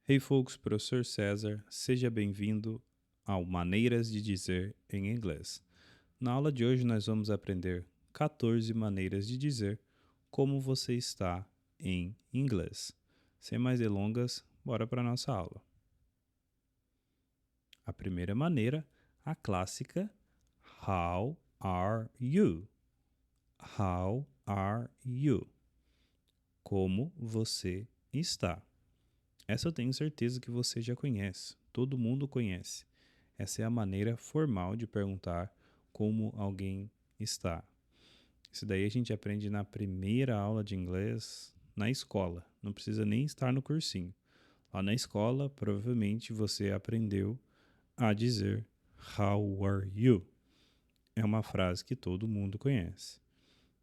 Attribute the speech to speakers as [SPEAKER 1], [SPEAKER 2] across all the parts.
[SPEAKER 1] Hey folks, professor César, seja bem-vindo ao Maneiras de Dizer em Inglês. Na aula de hoje nós vamos aprender 14 maneiras de dizer como você está em inglês. Sem mais delongas, bora para a nossa aula. A primeira maneira, a clássica How are you? How are you? Como você está? Essa eu tenho certeza que você já conhece, todo mundo conhece. Essa é a maneira formal de perguntar como alguém está. Isso daí a gente aprende na primeira aula de inglês na escola, não precisa nem estar no cursinho. Lá na escola, provavelmente você aprendeu a dizer How are you? É uma frase que todo mundo conhece.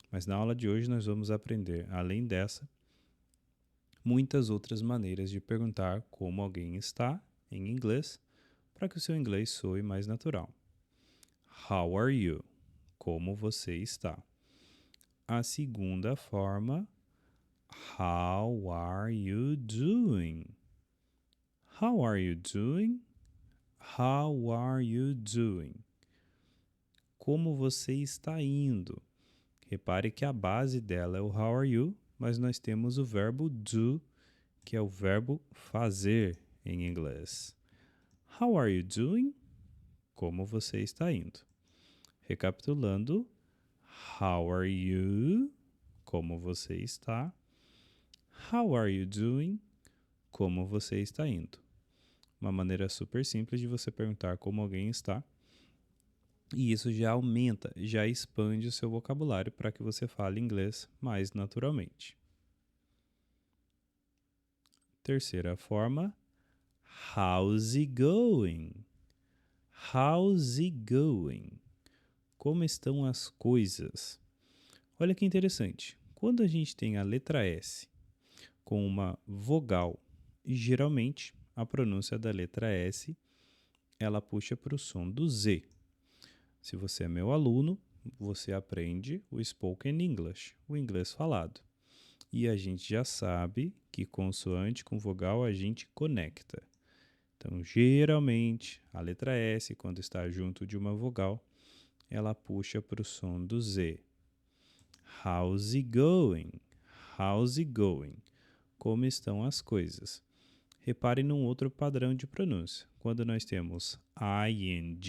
[SPEAKER 1] Mas na aula de hoje nós vamos aprender, além dessa, muitas outras maneiras de perguntar como alguém está em inglês para que o seu inglês soe mais natural. How are you? Como você está? A segunda forma, how are you doing? How are you doing? How are you doing? Como você está indo? Repare que a base dela é o how are you, mas nós temos o verbo do, que é o verbo fazer em inglês. How are you doing? Como você está indo? Recapitulando, how are you? Como você está? How are you doing? Como você está indo? Uma maneira super simples de você perguntar como alguém está. E isso já aumenta, já expande o seu vocabulário para que você fale inglês mais naturalmente. Terceira forma, how's it going? How's it going? Como estão as coisas? Olha que interessante. Quando a gente tem a letra S com uma vogal, geralmente a pronúncia da letra S ela puxa para o som do Z. Se você é meu aluno, você aprende o spoken English, o inglês falado. E a gente já sabe que consoante com vogal a gente conecta. Então, geralmente, a letra S, quando está junto de uma vogal, ela puxa para o som do Z. How's it going? How's it going? Como estão as coisas? Repare num outro padrão de pronúncia. Quando nós temos ing,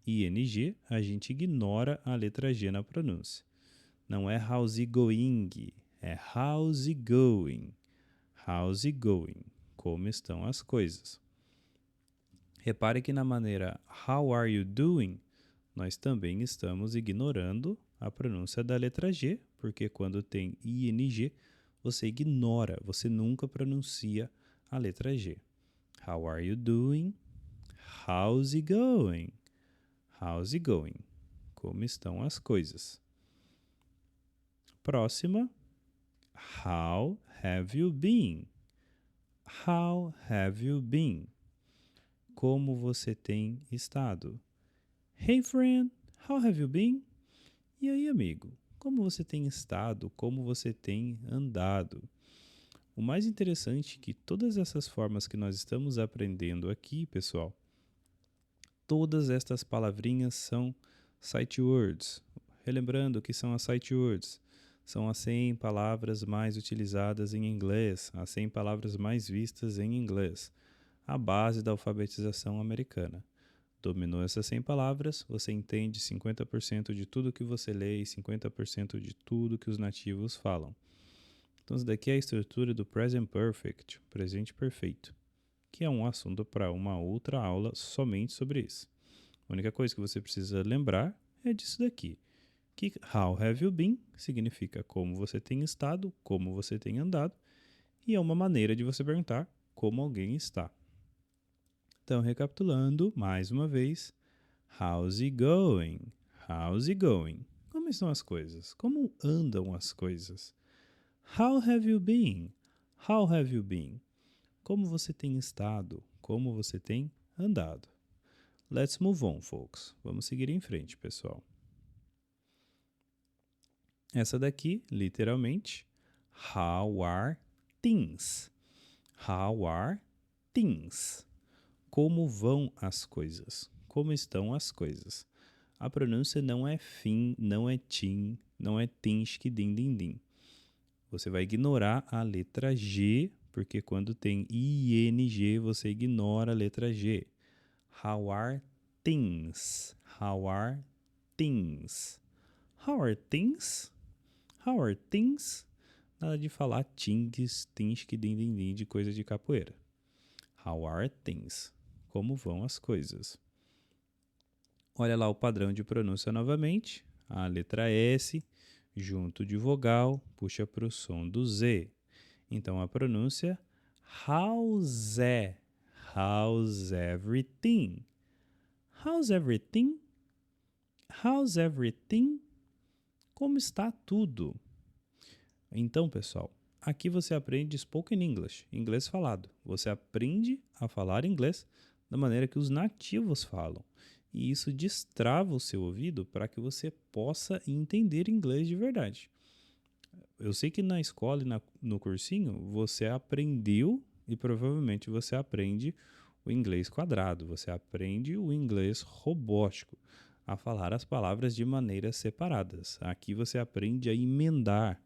[SPEAKER 1] ing, a gente ignora a letra G na pronúncia. Não é how's it going, é how's it going. How's it going? Como estão as coisas? Repare que na maneira how are you doing, nós também estamos ignorando a pronúncia da letra G, porque quando tem ing, você ignora, você nunca pronuncia a letra G. How are you doing? How's it going? How's it going? Como estão as coisas? Próxima. How have you been? How have you been? Como você tem estado? Hey friend, how have you been? E aí, amigo? Como você tem estado? Como você tem andado? O mais interessante é que todas essas formas que nós estamos aprendendo aqui, pessoal, todas estas palavrinhas são sight words. Relembrando que são as sight words. São as 100 palavras mais utilizadas em inglês, as 100 palavras mais vistas em inglês, a base da alfabetização americana. Dominou essas 100 palavras, você entende 50% de tudo que você lê e 50% de tudo que os nativos falam. Então, isso daqui é a estrutura do Present Perfect, presente perfeito, que é um assunto para uma outra aula somente sobre isso. A única coisa que você precisa lembrar é disso daqui, que how have you been significa como você tem estado, como você tem andado, e é uma maneira de você perguntar como alguém está. Então, recapitulando, mais uma vez, how's it going? How's it going? Como estão as coisas? Como andam as coisas? How have you been? How have you been? Como você tem estado? Como você tem andado? Let's move on, folks. Vamos seguir em frente, pessoal. Essa daqui, literalmente, how are things? How are things? Como vão as coisas? Como estão as coisas? A pronúncia não é fim, não é tim, não é tinsk, din, din, din. Você vai ignorar a letra G, porque quando tem ING, você ignora a letra G. How are things? How are things? How are things? How are things? Nada de falar tings, tinsk, din, din, din, de coisa de capoeira. How are things? Como vão as coisas? Olha lá o padrão de pronúncia novamente. A letra S, junto de vogal, puxa para o som do Z. Então a pronúncia how's how's everything? How's everything? How's everything? Como está tudo? Então, pessoal, aqui você aprende spoken English, inglês falado. Você aprende a falar inglês da maneira que os nativos falam. E isso destrava o seu ouvido para que você possa entender inglês de verdade. Eu sei que na escola e no cursinho você aprendeu e provavelmente você aprende o inglês quadrado, você aprende o inglês robótico, a falar as palavras de maneiras separadas. Aqui você aprende a emendar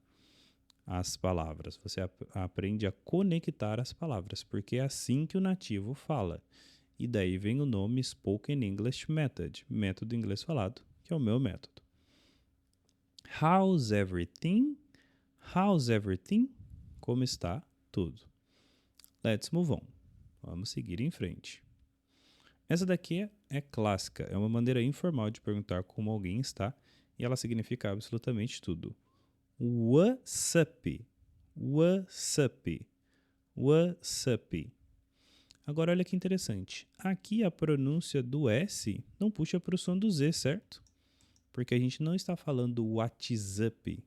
[SPEAKER 1] as palavras, você aprende a conectar as palavras, porque é assim que o nativo fala. E daí vem o nome Spoken English Method, método inglês falado, que é o meu método. How's everything? How's everything? Como está tudo? Let's move on. Vamos seguir em frente. Essa daqui é clássica, é uma maneira informal de perguntar como alguém está e ela significa absolutamente tudo. What's up? What's up? What's up? Agora olha que interessante. Aqui a pronúncia do S não puxa para o som do Z, certo? Porque a gente não está falando WhatsApp.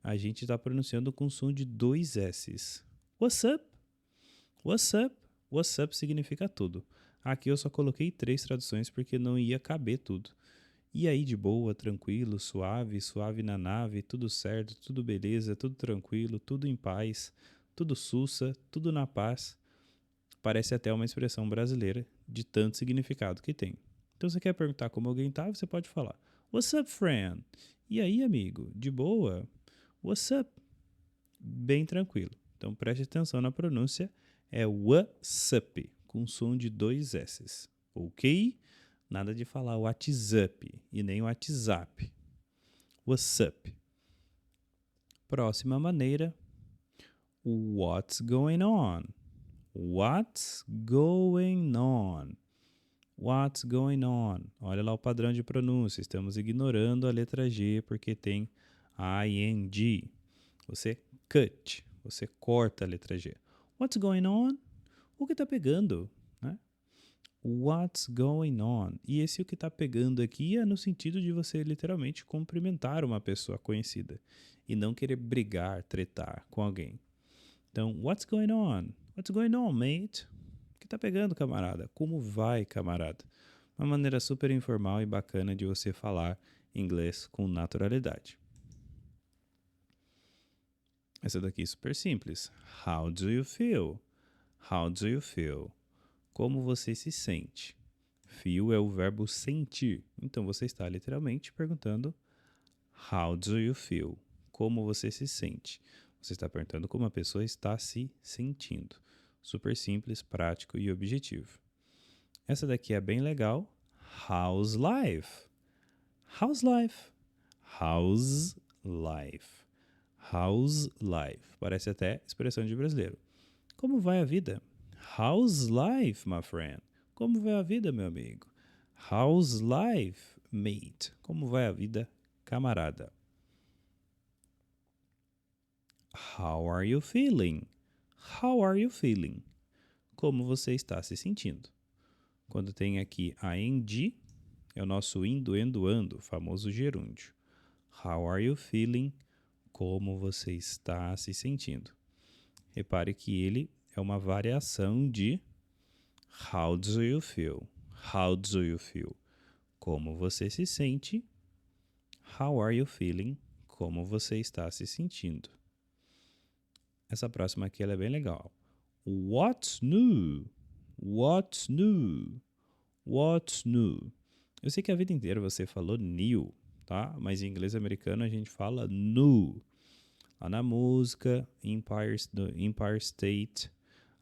[SPEAKER 1] A gente está pronunciando com som de 2 S's. What's up? What's up? What's up significa tudo. Aqui eu só coloquei 3 traduções porque não ia caber tudo. E aí, de boa, tranquilo, suave, suave na nave, tudo certo, tudo beleza, tudo tranquilo, tudo em paz, tudo sussa, tudo na paz. Parece até uma expressão brasileira de tanto significado que tem. Então, você quer perguntar como alguém tá, você pode falar What's up, friend? E aí, amigo? De boa? What's up? Bem tranquilo. Então, preste atenção na pronúncia. É what's up, com som de 2 S's. Ok? Nada de falar WhatsApp e nem WhatsApp. What's up? Próxima maneira. What's going on? What's going on? What's going on? Olha lá o padrão de pronúncia. Estamos ignorando a letra G porque tem ing. Você cut, você corta a letra G. What's going on? O que está pegando? Né? What's going on? E esse o que está pegando aqui é no sentido de você literalmente cumprimentar uma pessoa conhecida e não querer brigar, tretar com alguém. Então, what's going on? What's going on, mate? O que tá pegando, camarada? Como vai, camarada? Uma maneira super informal e bacana de você falar inglês com naturalidade. Essa daqui é super simples. How do you feel? How do you feel? Como você se sente? Feel é o verbo sentir. Então você está literalmente perguntando How do you feel? Como você se sente? Você está perguntando como a pessoa está se sentindo. Super simples, prático e objetivo. Essa daqui é bem legal. How's life? How's life? How's life? How's life? Parece até expressão de brasileiro. Como vai a vida? How's life, my friend? Como vai a vida, meu amigo? How's life, mate? Como vai a vida, camarada? How are you feeling? How are you feeling? Como você está se sentindo? Quando tem aqui a ing, é o nosso indo, endo, ando, famoso gerúndio. How are you feeling? Como você está se sentindo? Repare que ele é uma variação de How do you feel? How do you feel? Como você se sente? How are you feeling? Como você está se sentindo? Essa próxima aqui ela é bem legal. What's new? What's new? What's new? Eu sei que a vida inteira você falou new, tá? Mas em inglês americano a gente fala new. Lá na música, do Empire State,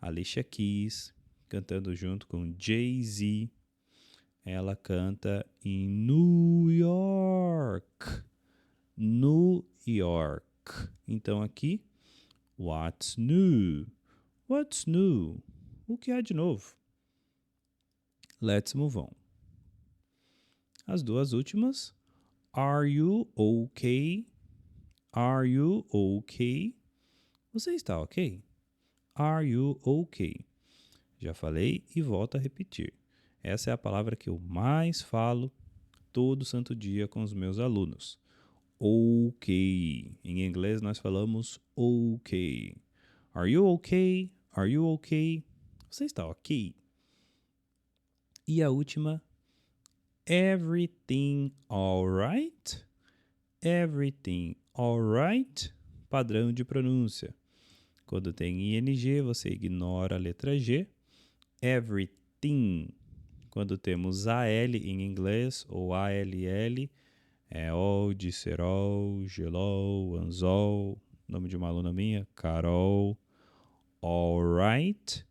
[SPEAKER 1] Alicia Keys, cantando junto com Jay-Z. Ela canta em New York. New York. Então aqui, what's new? What's new? O que há de novo? Let's move on. As duas últimas. Are you okay? Are you okay? Você está ok? Are you okay? Já falei e volto a repetir. Essa é a palavra que eu mais falo todo santo dia com os meus alunos. Ok. Em inglês nós falamos ok. Are you okay? Are you okay? Você está ok? E a última, everything alright? Everything alright? Padrão de pronúncia. Quando tem ing, você ignora a letra G. Everything. Quando temos AL em inglês ou ALL, é all, disserol, gelol, anzol, nome de uma aluna minha, Carol, alright.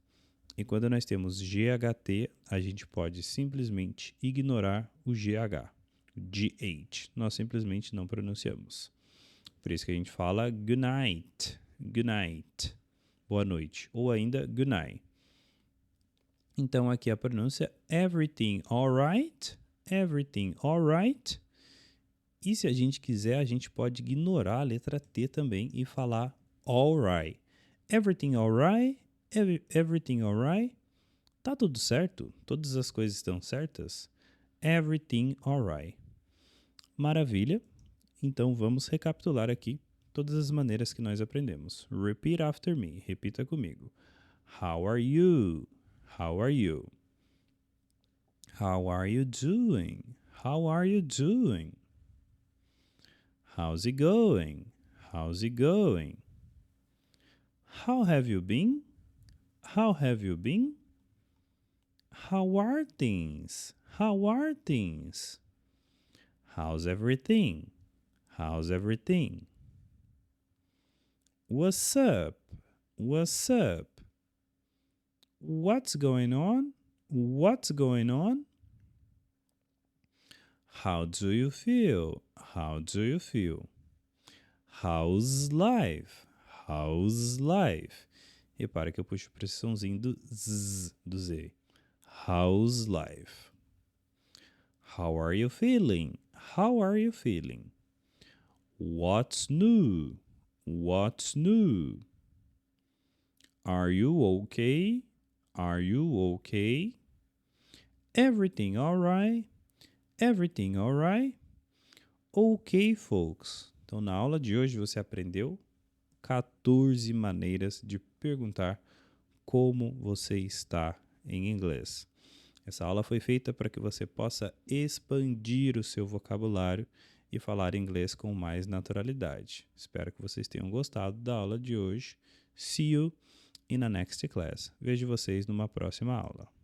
[SPEAKER 1] E quando nós temos GHT, a gente pode simplesmente ignorar o GH, o GH. Nós simplesmente não pronunciamos. Por isso que a gente fala good night, good night, boa noite, ou ainda good night. Então aqui a pronúncia everything alright, everything alright. E se a gente quiser, a gente pode ignorar a letra T também e falar alright. Everything alright, everything alright. Tá tudo certo? Todas as coisas estão certas? Everything alright. Maravilha. Então vamos recapitular aqui todas as maneiras que nós aprendemos. Repeat after me. Repita comigo. How are you? How are you? How are you doing? How are you doing? How's it going? How's it going? How have you been? How have you been? How are things? How are things? How's everything? How's everything? What's up? What's up? What's going on? What's going on? How do you feel? How do you feel? How's life? How's life? Repara que eu puxo para esse somzinho do Z, do Z. How's life? How are you feeling? How are you feeling? What's new? What's new? Are you okay? Are you okay? Everything alright? Everything alright? Ok, folks. Então, na aula de hoje você aprendeu 14 maneiras de perguntar como você está em inglês. Essa aula foi feita para que você possa expandir o seu vocabulário e falar inglês com mais naturalidade. Espero que vocês tenham gostado da aula de hoje. See you in the next class. Vejo vocês numa próxima aula.